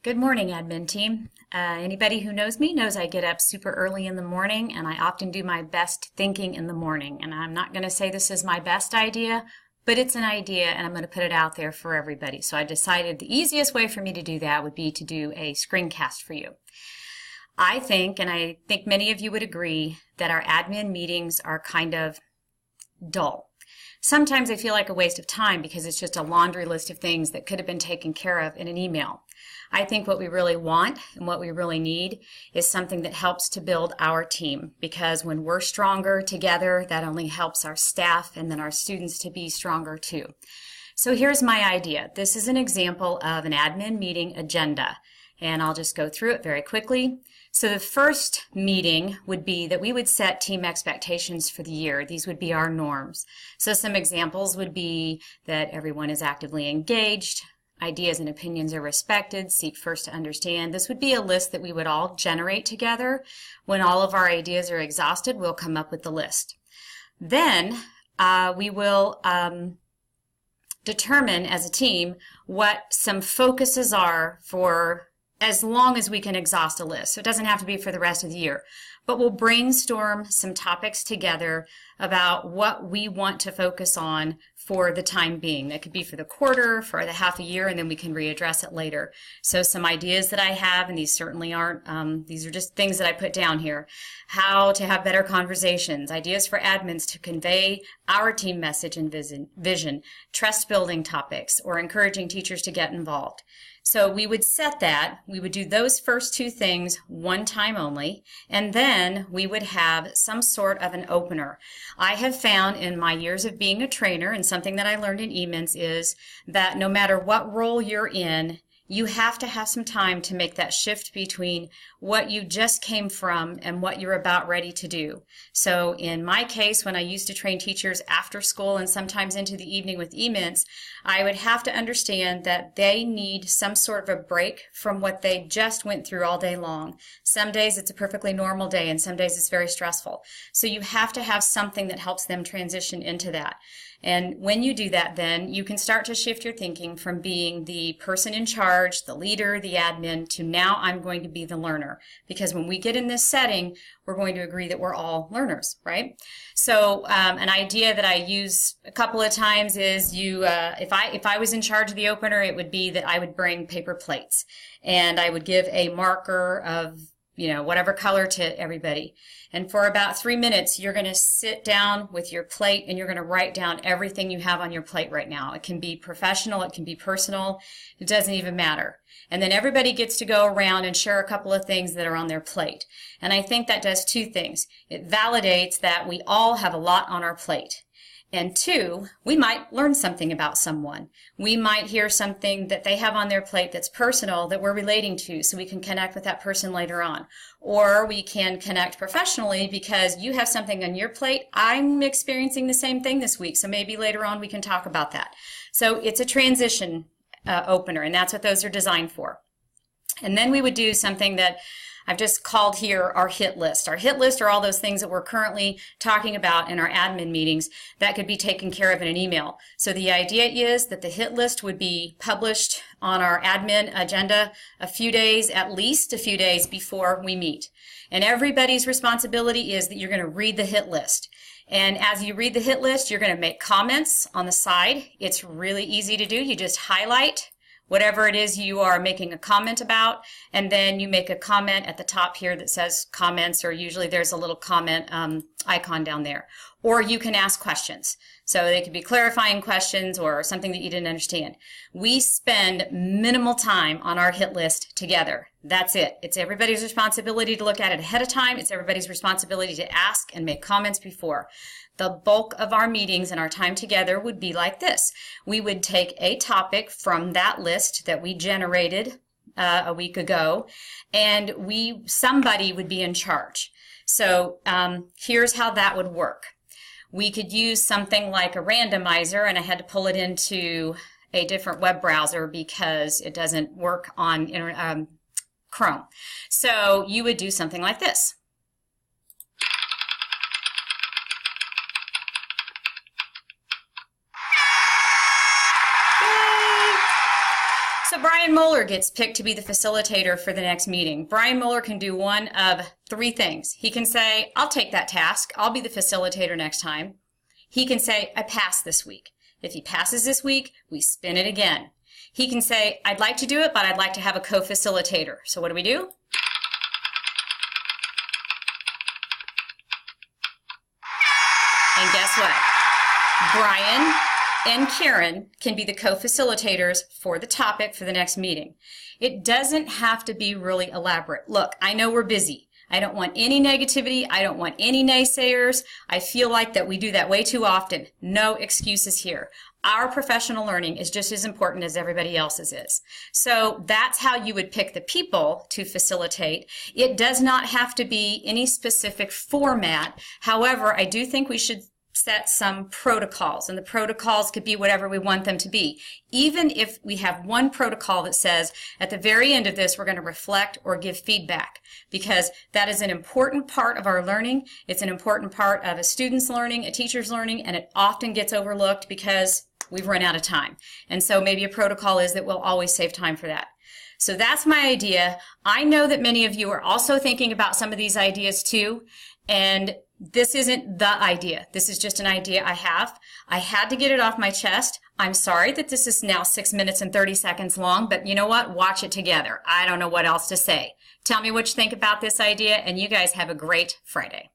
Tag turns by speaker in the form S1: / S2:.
S1: Good morning, admin team. Anybody who knows me knows I get up super early in the morning and I often do my best thinking in the morning. And I'm not going to say this is my best idea, but it's an idea and I'm going to put it out there for everybody. So I decided the easiest way for me to do that would be to do a screencast for you. I think, and I think many of you would agree, that our admin meetings are kind of dull. Sometimes they feel like a waste of time because it's just a laundry list of things that could have been taken care of in an email. I think what we really want and what we really need is something that helps to build our team, because when we're stronger together, that only helps our staff and then our students to be stronger too. So here's my idea. This is an example of an admin meeting agenda, and I'll just go through it very quickly. So the first meeting would be that we would set team expectations for the year. These would be our norms. So some examples would be that everyone is actively engaged, ideas and opinions are respected, seek first to understand. This would be a list that we would all generate together. When all of our ideas are exhausted, we'll come up with the list. Then we will determine as a team what some focuses are for as long as we can exhaust a list. So it doesn't have to be for the rest of the year. But we'll brainstorm some topics together about what we want to focus on for the time being. That could be for the quarter, for the half a year, and then we can readdress it later. So some ideas that I have, and these certainly aren't, these are just things that I put down here. How to have better conversations, ideas for admins to convey our team message and vision, trust building topics, or encouraging teachers to get involved. So we would set that, we would do those first two things one time only, and then we would have some sort of an opener. I have found in my years of being a trainer, and something that I learned in eMINTS is that no matter what role you're in, you have to have some time to make that shift between what you just came from and what you're about ready to do. So in my case, when I used to train teachers after school and sometimes into the evening with eMINTS, I would have to understand that they need some sort of a break from what they just went through all day long. Some days it's a perfectly normal day and some days it's very stressful. So you have to have something that helps them transition into that. And when you do that, then you can start to shift your thinking from being the person in charge, the leader, the admin, to now I'm going to be the learner. Because when we get in this setting, we're going to agree that we're all learners, right? So an idea that I use a couple of times is if I was in charge of the opener, it would be that I would bring paper plates and I would give a marker of whatever color to everybody. And for about 3 minutes, you're going to sit down with your plate and you're going to write down everything you have on your plate right now. It can be professional, it can be personal, it doesn't even matter. And then everybody gets to go around and share a couple of things that are on their plate. And I think that does two things. It validates that we all have a lot on our plate. And two, we might learn something about someone. We might hear something that they have on their plate that's personal that we're relating to, so we can connect with that person later on. Or we can connect professionally because you have something on your plate. I'm experiencing the same thing this week, so maybe later on we can talk about that. So it's a transition opener, and that's what those are designed for. And then we would do something that I've just called here our hit list. Our hit list are all those things that we're currently talking about in our admin meetings that could be taken care of in an email. So the idea is that the hit list would be published on our admin agenda at least a few days before we meet. And everybody's responsibility is that you're going to read the hit list. And as you read the hit list, you're going to make comments on the side. It's really easy to do. You just highlight whatever it is you are making a comment about, and then you make a comment at the top here that says comments, or usually there's a little comment icon down there. Or you can ask questions. So they could be clarifying questions or something that you didn't understand. We spend minimal time on our hit list together. That's it. It's everybody's responsibility to look at it ahead of time. It's everybody's responsibility to ask and make comments before. The bulk of our meetings and our time together would be like this. We would take a topic from that list that we generated a week ago, and somebody would be in charge. So here's how that would work. We could use something like a randomizer, and I had to pull it into a different web browser because it doesn't work on Chrome. So you would do something like this. Brian Moeller gets picked to be the facilitator for the next meeting. Brian Moeller can do one of three things. He can say, I'll take that task. I'll be the facilitator next time. He can say, I passed this week. If he passes this week, we spin it again. He can say, I'd like to do it, but I'd like to have a co-facilitator. So what do? And guess what? Brian and Karen can be the co-facilitators for the topic for the next meeting. It doesn't have to be really elaborate. Look, I know we're busy. I don't want any negativity. I don't want any naysayers. I feel like that we do that way too often. No excuses here. Our professional learning is just as important as everybody else's is. So that's how you would pick the people to facilitate. It does not have to be any specific format. However, I do think we should set some protocols, and the protocols could be whatever we want them to be. Even if we have one protocol that says at the very end of this we're going to reflect or give feedback, because that is an important part of our learning. It's an important part of a student's learning, a teacher's learning, and it often gets overlooked because we've run out of time. And so maybe a protocol is that we'll always save time for that. So that's my idea. I know that many of you are also thinking about some of these ideas too, and this isn't the idea. This is just an idea I have. I had to get it off my chest. I'm sorry that this is now 6 minutes and 30 seconds long, but you know what? Watch it together. I don't know what else to say. Tell me what you think about this idea, and you guys have a great Friday.